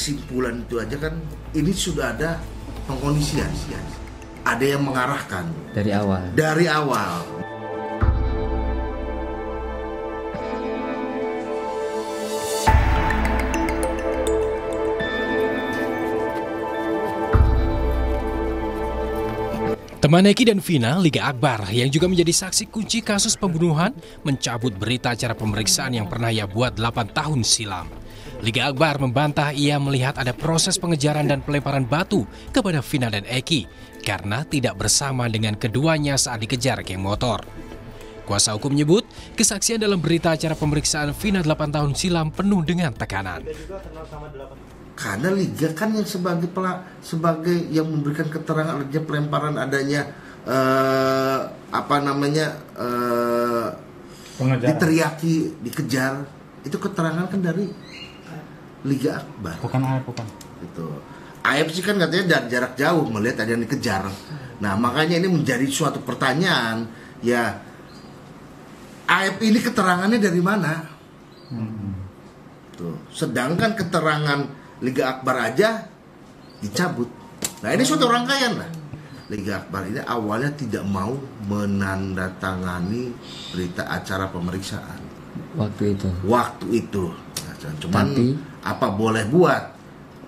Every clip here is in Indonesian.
kesimpulan itu aja kan ini sudah ada pengkondisian, ada yang mengarahkan dari awal. Teman Eki dan Vina, Liga Akbar, yang juga menjadi saksi kunci kasus pembunuhan, mencabut berita acara pemeriksaan yang pernah ia buat 8 tahun silam. Liga Akbar membantah ia melihat ada proses pengejaran dan pelemparan batu kepada Vina dan Eki karena tidak bersama dengan keduanya saat dikejar geng motor. Kuasa hukum menyebut, kesaksian dalam berita acara pemeriksaan Vina 8 tahun silam penuh dengan tekanan. Karena Liga kan yang sebagai yang memberikan keterangan adanya pelemparan, adanya diteriaki, dikejar, itu keterangan kan dari Liga Akbar. Bukan AF, bukan. Itu AF sih kan katanya dari jarak jauh melihat ada yang dikejar. Nah makanya ini menjadi suatu pertanyaan, ya AF ini keterangannya dari mana? Tuh. Sedangkan keterangan Liga Akbar aja dicabut. Nah ini suatu rangkaian lah. Liga Akbar ini awalnya tidak mau menandatangani berita acara pemeriksaan. Waktu itu. Nah, cuman apa boleh buat?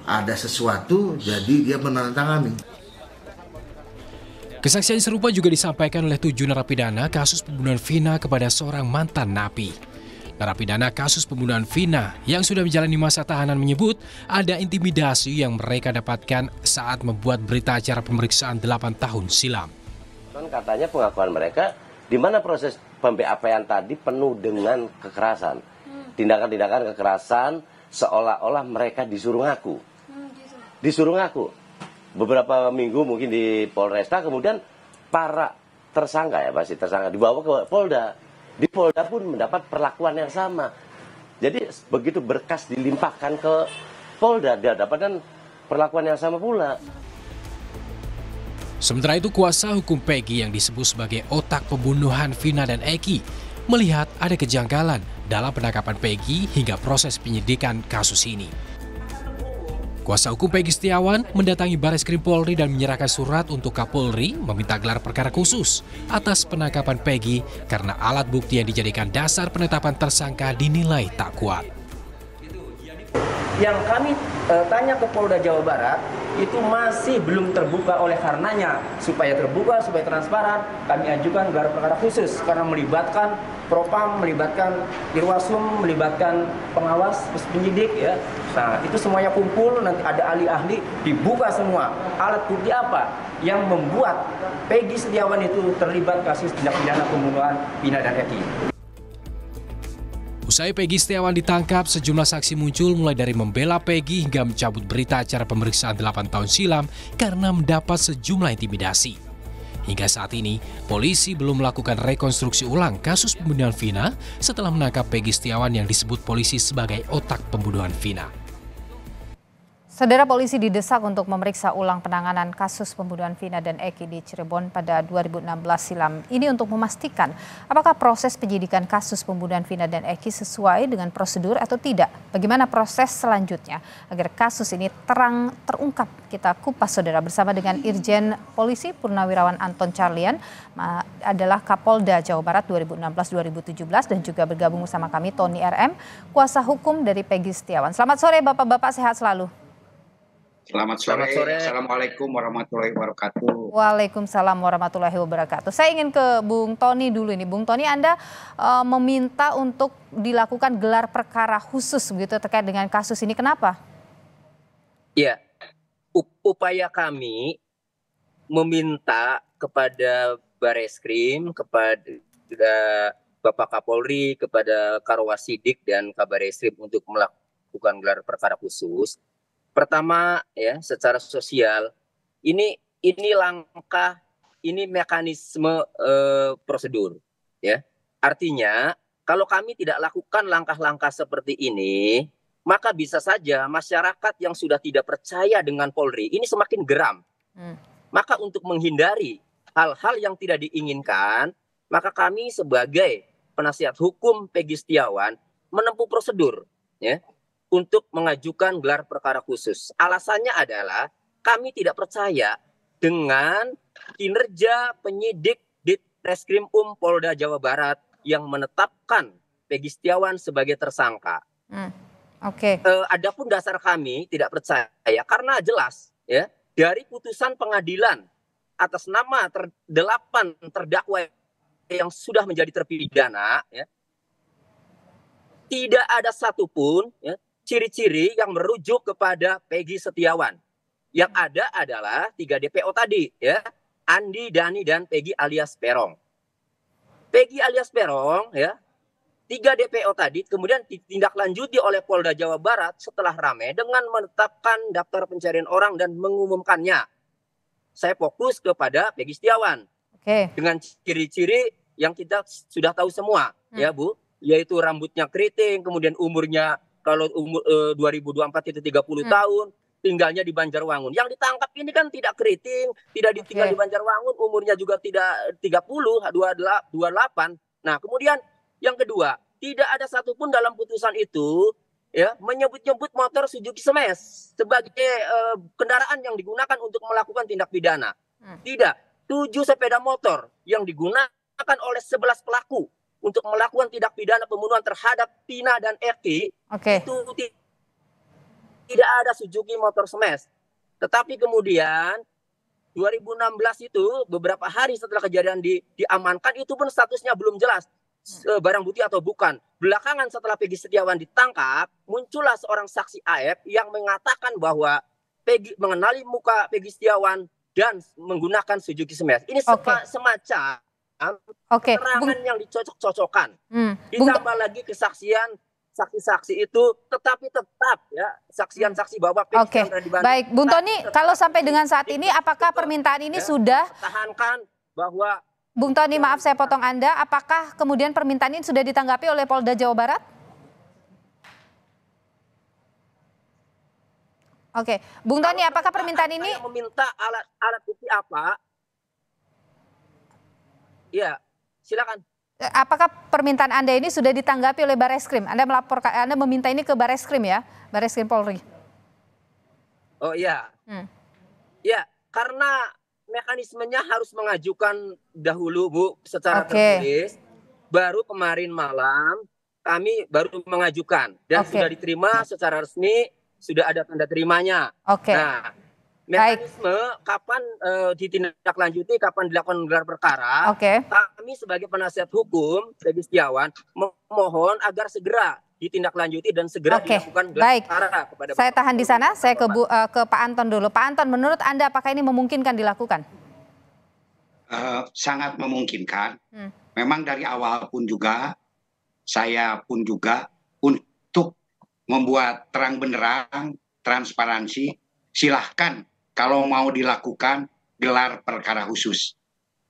Ada sesuatu jadi dia menandatangani. Kesaksian serupa juga disampaikan oleh 7 narapidana kasus pembunuhan Vina kepada seorang mantan napi. Narapidana kasus pembunuhan Vina yang sudah menjalani masa tahanan menyebut ada intimidasi yang mereka dapatkan saat membuat berita acara pemeriksaan 8 tahun silam. Katanya pengakuan mereka di mana proses pem-BAP-an tadi penuh dengan kekerasan. Tindakan-tindakan kekerasan seolah-olah mereka disuruh ngaku. Disuruh ngaku. Beberapa minggu mungkin di Polresta, kemudian para tersangka dibawa ke Polda. Di Polda pun mendapat perlakuan yang sama. Jadi begitu berkas dilimpahkan ke Polda, dia dapatkan perlakuan yang sama pula. Sementara itu kuasa hukum Peggy yang disebut sebagai otak pembunuhan Vina dan Eki melihat ada kejanggalan dalam penangkapan Peggy hingga proses penyidikan kasus ini. Kuasa hukum Peggy Setiawan mendatangi Bareskrim Polri dan menyerahkan surat untuk Kapolri meminta gelar perkara khusus atas penangkapan Peggy karena alat bukti yang dijadikan dasar penetapan tersangka dinilai tak kuat. Yang kami tanya ke Polda Jawa Barat itu masih belum terbuka, oleh karenanya supaya terbuka, supaya transparan, kami ajukan gelar perkara khusus karena melibatkan Propam, melibatkan Irwasum, melibatkan pengawas, penyidik ya. Nah, itu semuanya kumpul, nanti ada ahli-ahli, dibuka semua. Alat bukti apa yang membuat Peggy Setiawan itu terlibat kasus tindak pidana pembunuhan Vina dan Eki. Usai Peggy Setiawan ditangkap, sejumlah saksi muncul mulai dari membela Peggy hingga mencabut berita acara pemeriksaan 8 tahun silam karena mendapat sejumlah intimidasi. Hingga saat ini, polisi belum melakukan rekonstruksi ulang kasus pembunuhan Vina setelah menangkap Peggy Setiawan yang disebut polisi sebagai otak pembunuhan Vina. Saudara, polisi didesak untuk memeriksa ulang penanganan kasus pembunuhan Vina dan Eki di Cirebon pada 2016 silam. Ini untuk memastikan apakah proses penyidikan kasus pembunuhan Vina dan Eki sesuai dengan prosedur atau tidak. Bagaimana proses selanjutnya agar kasus ini terungkap. Kita kupas saudara bersama dengan Irjen Polisi Purnawirawan Anton Carlian, adalah Kapolda Jawa Barat 2016-2017 dan juga bergabung bersama kami Tony RM, kuasa hukum dari Peggy Setiawan. Selamat sore Bapak-bapak, sehat selalu. Selamat sore. Assalamualaikum warahmatullahi wabarakatuh. Waalaikumsalam warahmatullahi wabarakatuh. Saya ingin ke Bung Tony dulu ini. Bung Tony, Anda meminta untuk dilakukan gelar perkara khusus begitu terkait dengan kasus ini. Kenapa? Ya, upaya kami meminta kepada Bareskrim, kepada Bapak Kapolri, kepada Karwasidik dan Kabareskrim untuk melakukan gelar perkara khusus. Pertama ya, secara sosial ini langkah, ini mekanisme prosedur ya. Artinya kalau kami tidak lakukan langkah-langkah seperti ini, maka bisa saja masyarakat yang sudah tidak percaya dengan Polri ini semakin geram. Maka untuk menghindari hal-hal yang tidak diinginkan, maka kami sebagai penasihat hukum Peggy Setiawan menempuh prosedur ya untuk mengajukan gelar perkara khusus. Alasannya adalah kami tidak percaya dengan kinerja penyidik di Reskrim Polda Jawa Barat yang menetapkan Peggy Setiawan sebagai tersangka. Oke. Adapun dasar kami tidak percaya karena jelas ya dari putusan pengadilan atas nama 8 terdakwa yang sudah menjadi terpidana, ya, tidak ada satupun ya, ciri-ciri yang merujuk kepada Peggy Setiawan. Yang ada adalah 3 DPO tadi, ya, Andi, Dani, dan Peggy alias Perong. Peggy alias Perong, ya, 3 DPO tadi kemudian ditindaklanjuti oleh Polda Jawa Barat setelah ramai dengan menetapkan daftar pencarian orang dan mengumumkannya. Saya fokus kepada Peggy Setiawan. Dengan ciri-ciri yang kita sudah tahu semua, ya Bu, yaitu rambutnya keriting, kemudian umurnya kalau umur 2024 itu 30 tahun, tinggalnya di Banjarwangun. Yang ditangkap ini kan tidak keriting, tidak ditinggal di Banjarwangun, umurnya juga tidak 30, 28. Nah, kemudian yang kedua, tidak ada satupun dalam putusan itu ya menyebut-nyebut motor Suzuki Smash sebagai kendaraan yang digunakan untuk melakukan tindak pidana. Tidak. 7 sepeda motor yang digunakan oleh 11 pelaku untuk melakukan tindak pidana pembunuhan terhadap Tina dan Eki itu tidak ada Suzuki motor Smash. Tetapi kemudian 2016 itu beberapa hari setelah kejadian diamankan itu pun statusnya belum jelas barang bukti atau bukan. Belakangan setelah Peggy Setiawan ditangkap, muncullah seorang saksi AF yang mengatakan bahwa Peggy mengenali muka Peggy Setiawan dan menggunakan Suzuki Smash. Ini semacam keterangan yang dicocok-cocokkan. Ditambah lagi kesaksian saksi-saksi itu, tetapi tetap ya saksian-saksi bahwa Peggy Setiawan di Bandung. Baik, Bung Tony, kalau sampai dengan saat ini apakah permintaan ini sudah tahankan bahwa Bung Tony, maaf saya potong Anda, apakah kemudian permintaan ini sudah ditanggapi oleh Polda Jawa Barat? Oke, Bung Tony, apakah permintaan ini meminta alat bukti apa? Ya, silakan. Apakah permintaan Anda ini sudah ditanggapi oleh Barreskrim? Anda melaporkan, Anda meminta ini ke Barreskrim ya, Barreskrim Polri. Oh iya, ya karena mekanismenya harus mengajukan dahulu Bu secara tertulis, baru kemarin malam kami baru mengajukan dan sudah diterima secara resmi, sudah ada tanda terimanya. Nah, mekanisme kapan ditindaklanjuti, kapan dilakukan gelar perkara, kami sebagai penasihat hukum Peggy Setiawan memohon agar segera ditindaklanjuti dan segera dilakukan gelar perkara kepada saya tahan di sana, saya ke Pak Anton dulu. Pak Anton, menurut Anda apakah ini memungkinkan dilakukan? Sangat memungkinkan. Memang dari awal pun juga, saya pun juga untuk membuat terang benderang, transparansi, silahkan kalau mau dilakukan gelar perkara khusus.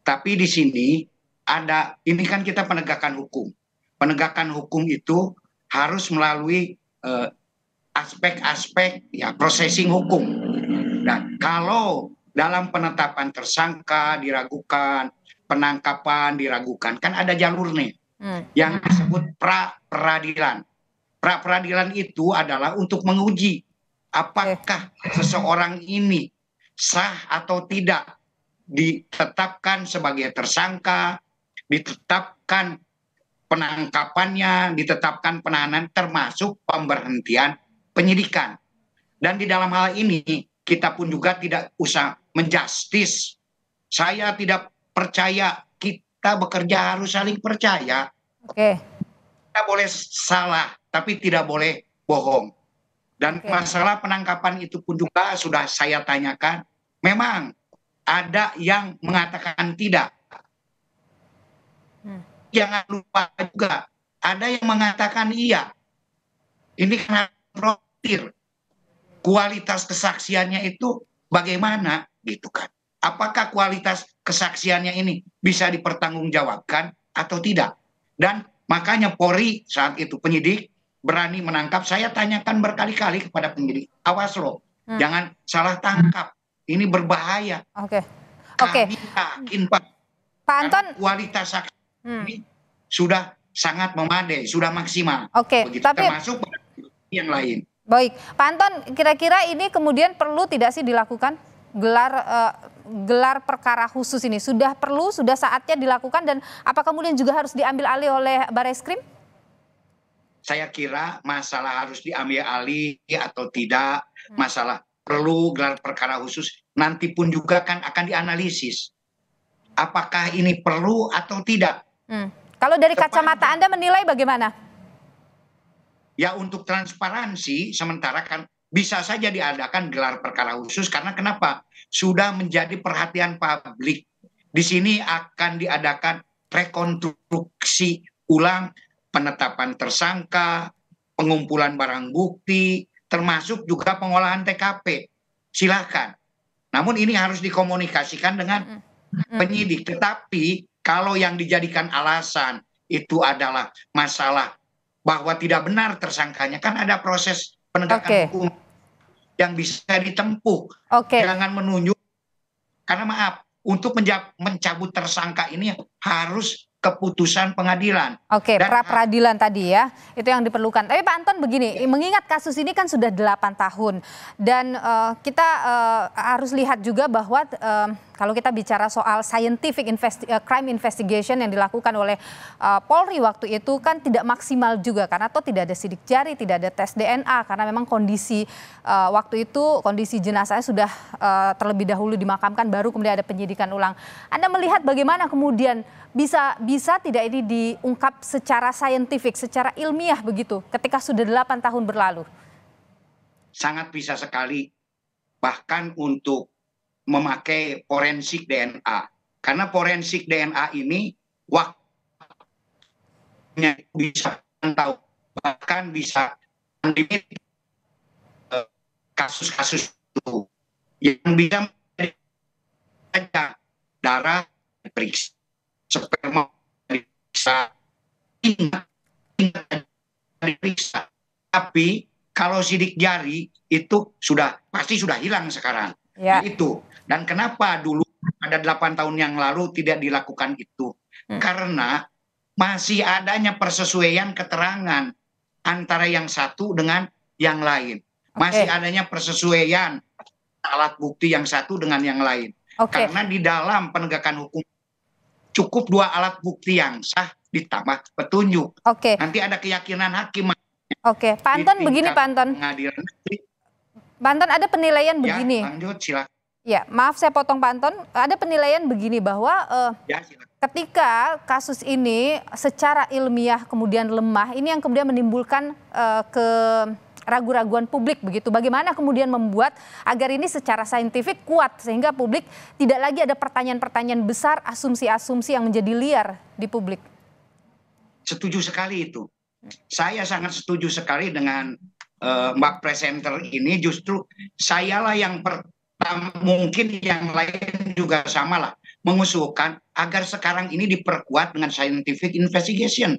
Tapi di sini ada, ini kan kita penegakan hukum. Penegakan hukum itu harus melalui aspek-aspek ya processing hukum. Dan kalau dalam penetapan tersangka diragukan, penangkapan diragukan, kan ada jalur nih yang disebut pra-peradilan. Pra-peradilan itu adalah untuk menguji apakah seseorang ini sah atau tidak ditetapkan sebagai tersangka, ditetapkan penangkapannya, ditetapkan penahanan, termasuk pemberhentian penyidikan. Dan di dalam hal ini kita pun juga tidak usah menjustis. Saya tidak percaya, kita bekerja harus saling percaya. Kita boleh salah, tapi tidak boleh bohong. Dan masalah penangkapan itu pun juga sudah saya tanyakan, memang ada yang mengatakan tidak. Jangan lupa juga, ada yang mengatakan iya. Ini karena profil. Kualitas kesaksiannya itu bagaimana gitu kan. Apakah kualitas kesaksiannya ini bisa dipertanggungjawabkan atau tidak. Dan makanya Polri saat itu penyidik berani menangkap. Saya tanyakan berkali-kali kepada penyidik, awas loh, jangan salah tangkap. Ini berbahaya. Kami yakin Pak Anton, kualitas saksi ini sudah sangat memadai, sudah maksimal. Tapi termasuk yang lain. Baik, Pak Anton, kira-kira ini kemudian perlu tidak sih dilakukan gelar perkara khusus ini? Sudah perlu, sudah saatnya dilakukan, dan apa kemudian juga harus diambil alih oleh Barreskrim? Saya kira masalah harus diambil alih atau tidak, masalah perlu gelar perkara khusus, nanti pun juga kan akan dianalisis. Apakah ini perlu atau tidak? Kalau dari kacamata Anda menilai bagaimana? Ya, untuk transparansi sementara kan bisa saja diadakan gelar perkara khusus, karena kenapa? Sudah menjadi perhatian publik. Di sini akan diadakan rekonstruksi ulang, penetapan tersangka, pengumpulan barang bukti, termasuk juga pengolahan TKP. Silakan. Namun ini harus dikomunikasikan dengan penyidik. Tetapi kalau yang dijadikan alasan itu adalah masalah bahwa tidak benar tersangkanya, kan ada proses penegakan hukum yang bisa ditempuh. Jangan menunjuk, karena maaf, untuk mencabut tersangka ini harus keputusan pengadilan. Pra peradilan tadi ya, itu yang diperlukan. Tapi Pak Anton begini, mengingat kasus ini kan sudah 8 tahun, dan kita harus lihat juga bahwa kalau kita bicara soal scientific crime investigation yang dilakukan oleh Polri waktu itu kan tidak maksimal juga, karena tidak ada sidik jari, tidak ada tes DNA, karena memang kondisi waktu itu kondisi jenazahnya sudah terlebih dahulu dimakamkan, baru kemudian ada penyidikan ulang. Anda melihat bagaimana kemudian bisa tidak ini diungkap secara saintifik, secara ilmiah begitu ketika sudah 8 tahun berlalu? Sangat bisa sekali, bahkan untuk memakai forensik DNA. Karena forensik DNA ini waktunya bisa tahu, bahkan bisa limit kasus-kasus itu yang bisa darah diperiksa, sperma diperiksa, diperiksa. Tapi kalau sidik jari itu pasti sudah hilang sekarang. Nah, itu. Dan kenapa dulu ada 8 tahun yang lalu tidak dilakukan itu? Karena masih adanya persesuaian keterangan antara yang satu dengan yang lain. Masih adanya persesuaian alat bukti yang satu dengan yang lain. Karena di dalam penegakan hukum cukup 2 alat bukti yang sah ditambah petunjuk. Nanti ada keyakinan hakim. Pak Anton begini, Pak Anton. Pak Anton, ada penilaian begini. Lanjut, silakan. Ya, maaf saya potong Pak Anton. Ada penilaian begini bahwa ketika kasus ini secara ilmiah kemudian lemah, ini yang kemudian menimbulkan keraguan-raguan publik begitu. Bagaimana kemudian membuat agar ini secara saintifik kuat sehingga publik tidak lagi ada pertanyaan-pertanyaan besar, asumsi-asumsi yang menjadi liar di publik? Setuju sekali itu. Saya sangat setuju sekali dengan Mbak presenter ini. Justru sayalah yang mungkin yang lain juga sama lah, mengusulkan agar sekarang ini diperkuat dengan scientific investigation.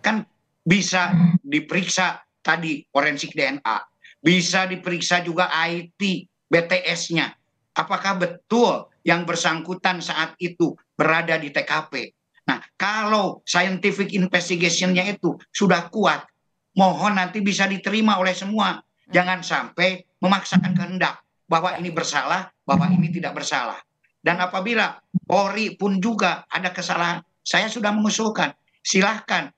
Kan bisa diperiksa tadi forensik DNA, bisa diperiksa juga IT, BTS-nya. Apakah betul yang bersangkutan saat itu berada di TKP? Nah, kalau scientific investigation-nya itu sudah kuat, mohon nanti bisa diterima oleh semua. Jangan sampai memaksakan kehendak bahwa ini bersalah, bahwa ini tidak bersalah. Dan apabila Polri pun juga ada kesalahan, saya sudah mengusulkan, silahkan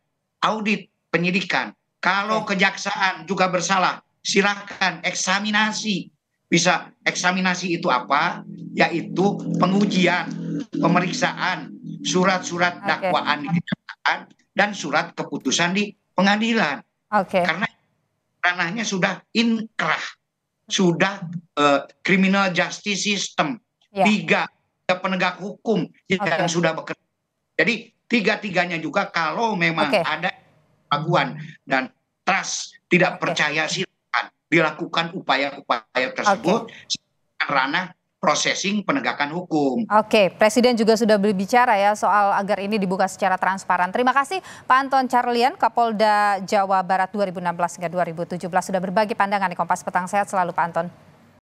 audit penyidikan. Kalau kejaksaan juga bersalah, silahkan eksaminasi. Bisa eksaminasi itu apa? Yaitu pengujian, pemeriksaan, surat-surat dakwaan di kejaksaan, dan surat keputusan di pengadilan. Karena ranahnya sudah inkrah, sudah criminal justice system, 3 penegak hukum yang sudah bekerja. Jadi 3-tiganya juga kalau memang ada keraguan dan trust tidak percaya, silakan dilakukan upaya-upaya tersebut ranah processing penegakan hukum. Presiden juga sudah berbicara ya soal agar ini dibuka secara transparan. Terima kasih Pak Anton Carlyan, Kapolda Jawa Barat 2016 hingga 2017 sudah berbagi pandangan di Kompas Petang. Sehat selalu Pak Anton.